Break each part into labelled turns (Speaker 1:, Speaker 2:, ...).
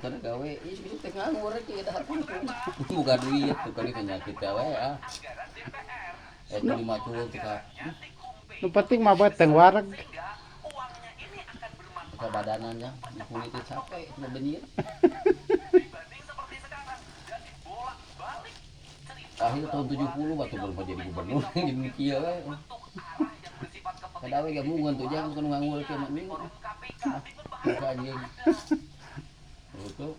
Speaker 1: karena gawe isu teh nganggur ke dah bukan duit bukan penyakit gawe itu dimacul kita
Speaker 2: Nu penting mah buat teng wareg.
Speaker 1: kebadanannya kulit capek bebenir akhir tahun 70 waktu belum jadi gubernur jadi kieu we kadawe gak mungkin tuh jangan kan nganggur ke mak minggu anjing itu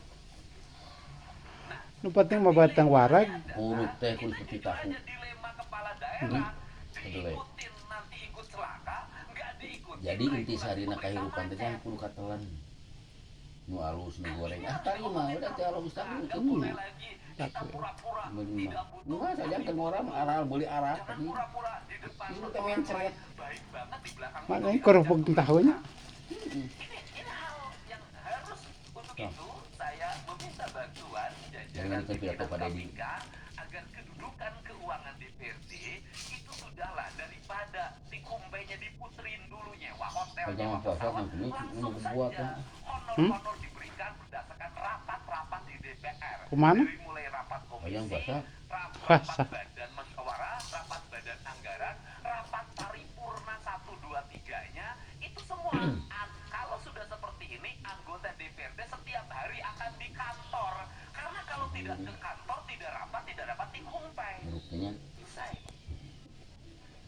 Speaker 2: Nu penting mah buat teng wareg.
Speaker 1: urut teh kun seperti tahu Kedele. Jadi inti sarina kahirupan teh kan kudu katelan nu alus nu goreng tadi mah udah teh alus tahu kitu nu mah saja kan orang aral beli arah tadi itu teh mencret
Speaker 2: Makanya kerupuk tahunya.
Speaker 1: jangan pidato pada di
Speaker 3: agar kedudukan keuangan DPRD itu sudahlah daripada dikumbainya diputerin dulu nyewa hotel
Speaker 1: jangan puasa kan ini buat kan
Speaker 3: honor diberikan berdasarkan rapat-rapat di DPR
Speaker 2: Kemana?
Speaker 3: dari mulai rapat
Speaker 1: yang
Speaker 3: komisi,
Speaker 1: puasa
Speaker 3: rapat badan musyawarah, rapat badan anggaran, rapat paripurna 1, 2, 3-nya itu semua kalau sudah seperti ini anggota DPRD setiap hari akan di kantor karena kalau tidak ke kantor tidak rapat tidak dapat dikumpai.
Speaker 1: buktinya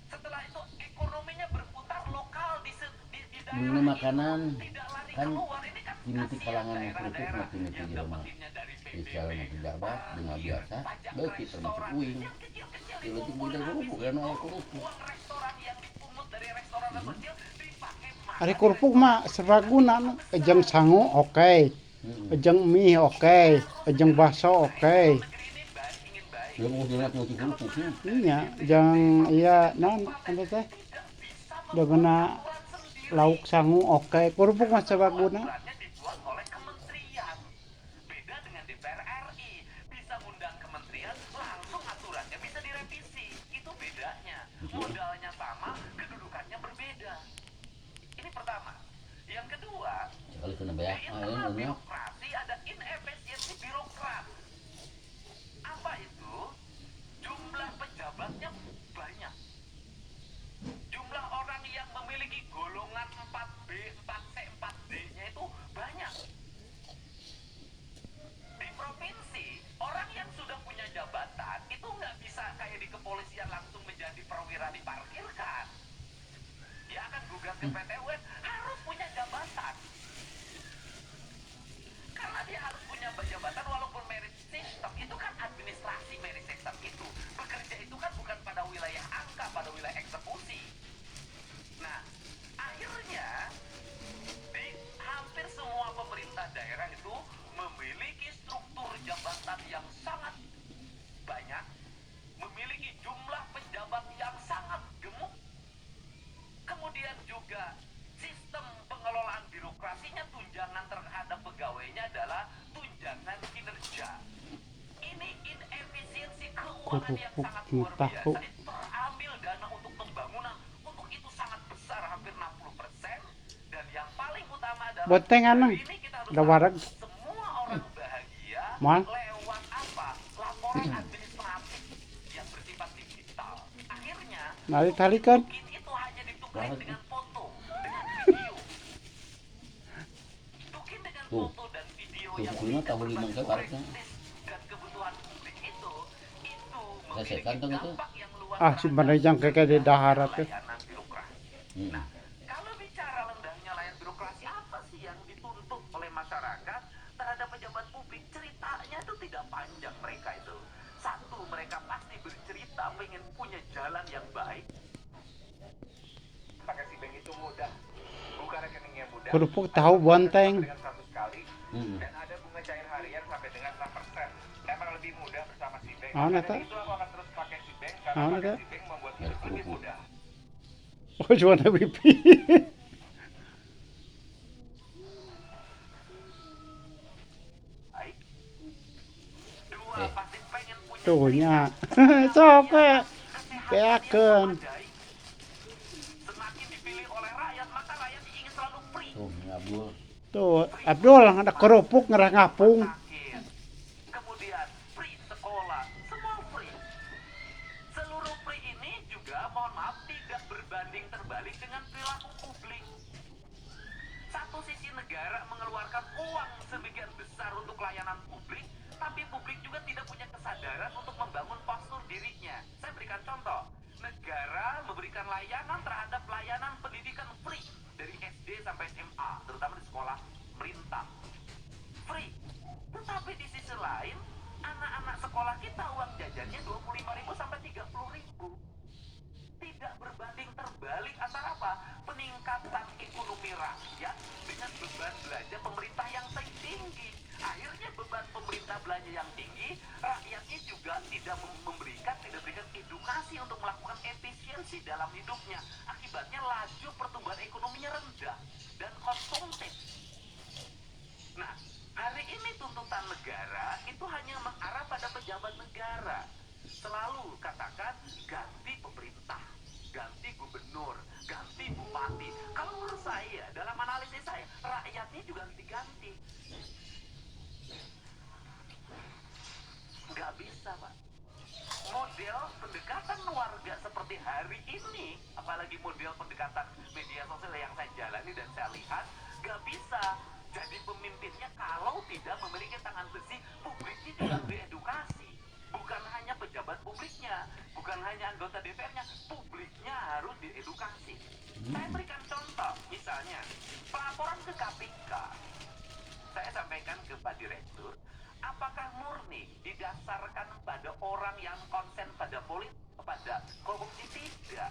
Speaker 3: Setelah itu ekonominya berputar lokal di daerah
Speaker 1: ini makanan
Speaker 3: tidak lari
Speaker 1: kan
Speaker 3: keluar ini kan
Speaker 1: dimiti kalangan yang kerupuk
Speaker 3: daerah-daerah
Speaker 1: makin itu
Speaker 3: yang
Speaker 1: di rumah
Speaker 3: dapetinnya dari
Speaker 1: spesial
Speaker 3: PBB
Speaker 1: makin jabat dengan biasa beki termasuk uing
Speaker 3: kecil-kecil
Speaker 1: itu tidak kerupuk kan ayah kerupuk
Speaker 3: uang restoran yang dipungut dari restoran kecil dipakai
Speaker 2: Ari kerupuk mah serbaguna. Ejeng sangu oke. Ejeng mie oke. Ejeng bakso oke.
Speaker 3: negeri ini baik ingin baik
Speaker 1: dia mau jenak mau kerupuknya
Speaker 2: Iya, jang iya non anu teh. Dogena lauk sangu oke. Kerupuk mah serbaguna.
Speaker 3: aturannya dibuat oleh kementerian beda dengan DPR RI bisa undang kementerian langsung aturannya bisa direvisi itu bedanya modalnya sama kedudukannya berbeda ini pertama yang kedua
Speaker 1: sekali kena banyak
Speaker 3: di internal
Speaker 1: ayam
Speaker 3: birokrasi ada inefisiensi birokrat apa itu jumlah pejabatnya banyak jumlah orang yang memiliki golongan 4B, 4C, 4D-nya itu banyak. Di provinsi, orang yang sudah punya jabatan itu nggak bisa kayak di kepolisian langsung menjadi perwira diparkirkan. Dia akan gugat ke PT UN, harus punya jabatan. Karena dia harus punya jabatan walaupun merit system, itu kan administrasi merit system itu. Bekerja itu kan bukan pada wilayah angka, pada wilayah eksekusi. Nah, akhirnya di hampir semua pemerintah daerah itu memiliki struktur jabatan yang sangat banyak, memiliki jumlah pejabat yang sangat gemuk, kemudian juga sistem pengelolaan birokrasinya tunjangan terhadap pegawainya adalah tunjangan kinerja. Ini inefisiensi keuangan yang
Speaker 2: Kerupuk
Speaker 3: sangat luar
Speaker 2: tahu.
Speaker 3: biasa. Terambil dana untuk pembangunan untuk itu sangat besar hampir 60% dan yang paling utama adalah
Speaker 2: Boteng anang.
Speaker 3: hari ini kita harus
Speaker 2: Da
Speaker 3: tahu,
Speaker 2: wareg.
Speaker 3: semua orang bahagia
Speaker 2: Mal.
Speaker 3: lewat apa? Laporan administratif yang bersifat digital. Akhirnya
Speaker 2: Nari talikeun.
Speaker 3: mungkin itu hanya ditukar
Speaker 1: Banget.
Speaker 3: dengan foto, dengan video. Tukin dengan
Speaker 1: Tuh.
Speaker 3: foto dan video
Speaker 1: Tuh,
Speaker 3: yang
Speaker 1: punya
Speaker 3: tidak
Speaker 1: tahu lima
Speaker 3: berbagi
Speaker 1: ke baratnya.
Speaker 3: praktis dan kebutuhan publik itu
Speaker 1: Saya
Speaker 3: memiliki
Speaker 1: kantong itu.
Speaker 3: dampak yang luas
Speaker 2: Ah, si
Speaker 3: terhadap
Speaker 2: Manejang keke di daharat teh.
Speaker 3: layanan birokrasi.
Speaker 1: Hmm.
Speaker 3: Nah, kalau bicara rendahnya layanan birokrasi, apa sih yang dituntut oleh masyarakat terhadap pejabat publik? Ceritanya itu tidak panjang mereka itu. Satu, mereka pasti bercerita pengen punya jalan yang baik. Pakai si bank itu mudah, buka rekeningnya mudah.
Speaker 2: Kerupuk tahu bonteng.
Speaker 3: Dengan 100 kali dan ada bunga cair harian sampai dengan 6%. Emang lebih mudah bersama si bank.
Speaker 2: Ah,
Speaker 3: Karena
Speaker 2: neta.
Speaker 3: itu aku akan terus pakai si bank
Speaker 2: Ah,
Speaker 3: karena
Speaker 2: neta.
Speaker 3: pakai si bank membuat hidup lebih mudah.
Speaker 2: Oh, cuma ada pipi.
Speaker 3: Baik. Dua, pasti pengen punya
Speaker 2: Tuh nya. Sok we. Beakeun.
Speaker 3: Semakin dipilih oleh rakyat, maka rakyat ingin selalu free.
Speaker 1: tuh ngabul
Speaker 2: Tuh, Abdul ada kerupuk ngerah ngapung.
Speaker 3: sakit, kemudian free sekolah, semua free. Seluruh free ini juga mohon maaf tidak berbanding terbalik dengan perilaku publik. Satu sisi negara mengeluarkan uang sebagian besar untuk layanan publik, tapi publik juga tidak punya kesadaran untuk membangun postur dirinya. Saya berikan contoh, negara memberikan layanan terhadap layanan pendidikan free dari SD sampai SMA, terutama di sekolah perintah. Free. Tetapi di sisi lain, anak-anak sekolah kita uang jajannya 25.000 sampai 30.000. Tidak berbanding terbalik antara apa? Peningkatan ekonomi rakyat dengan beban belanja pemerintah yang tinggi. Akhirnya beban pemerintah belanja yang tinggi, rakyatnya juga tidak berikan edukasi untuk melakukan efisiensi dalam hidupnya. Akibatnya laju pertumbuhan ekonominya rendah dan konsumtif. Nah, hari ini tuntutan negara itu hanya mengarah pada pejabat negara. Selalu katakan ganti pemerintah, ganti gubernur, ganti bupati. Kalau menurut saya, dalam analisis saya, rakyatnya juga harus diganti. Nggak bisa, Pak. Model pendekatan warga seperti hari ini, apalagi model pendekatan media sosial yang saya jalani dan saya lihat, nggak bisa jadi pemimpinnya kalau tidak memiliki tangan besi. Publiknya juga harus diedukasi. Bukan hanya pejabat publiknya, bukan hanya anggota DPR-nya, publiknya harus diedukasi. Saya berikan contoh, misalnya pelaporan ke KPK. Saya sampaikan ke Pak Direktur, apakah murni didasarkan pada orang yang konsen pada pada korupsi? Tidak.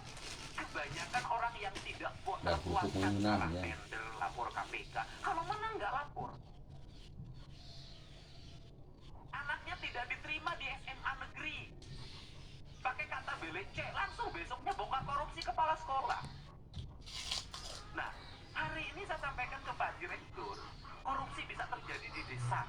Speaker 3: Kebanyakan orang yang tidak terpuaskan secara tender lapor KPK. Kalau menang nggak lapor. Anaknya tidak diterima di SMA negeri. Pakai kata BLC, langsung besoknya bongkar korupsi kepala sekolah. Nah, hari ini saya sampaikan ke Pak Direktur, korupsi bisa terjadi di desa.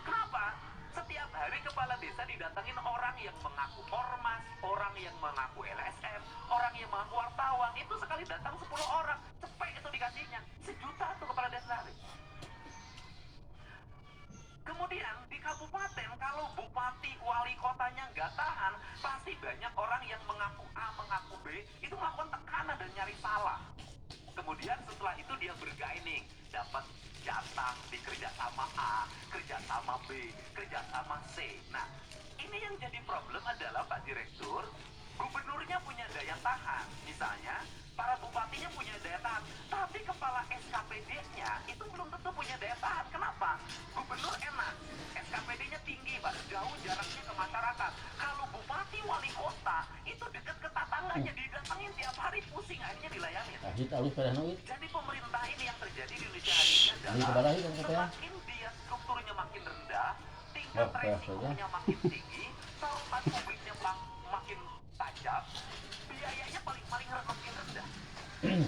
Speaker 3: Kenapa? Setiap hari kepala desa didatangin orang yang mengaku ormas, orang yang mengaku LSM, orang yang mengaku wartawan. Itu sekali datang 10 orang, cepet itu dikasihnya. 1 juta tuh kepala desa. Kemudian di kabupaten, kalau bupati, wali kotanya nggak tahan, pasti banyak orang yang mengaku A, mengaku B, itu melakukan tekanan dan nyari salah. Kemudian setelah itu dia bergaining, dapat jatah di kerjasama A, kerjasama B, kerjasama C. Nah, ini yang jadi problem adalah Pak Direktur, gubernurnya punya daya tahan. Misalnya, para bupatinya punya daya tahan, tapi kepala SKPD-nya itu belum tentu punya daya tahan. Kenapa? Gubernur enak, SKPD-nya tinggi, Pak, jauh jaraknya ke masyarakat. Kalau bupati wali kota, itu dekat ke tetangganya, didatengin tiap hari, pusing, akhirnya dilayani.
Speaker 1: Ahit alus pada noit.
Speaker 3: Jadi pemerintah ini yang terjadi di Indonesia hari ini
Speaker 1: Ini
Speaker 3: adalah
Speaker 1: kebalahi kan katanya.
Speaker 3: semakin dia strukturnya makin rendah, tingkat
Speaker 1: Oh,
Speaker 3: resikonya makin tinggi, taruhan publiknya makin tajam,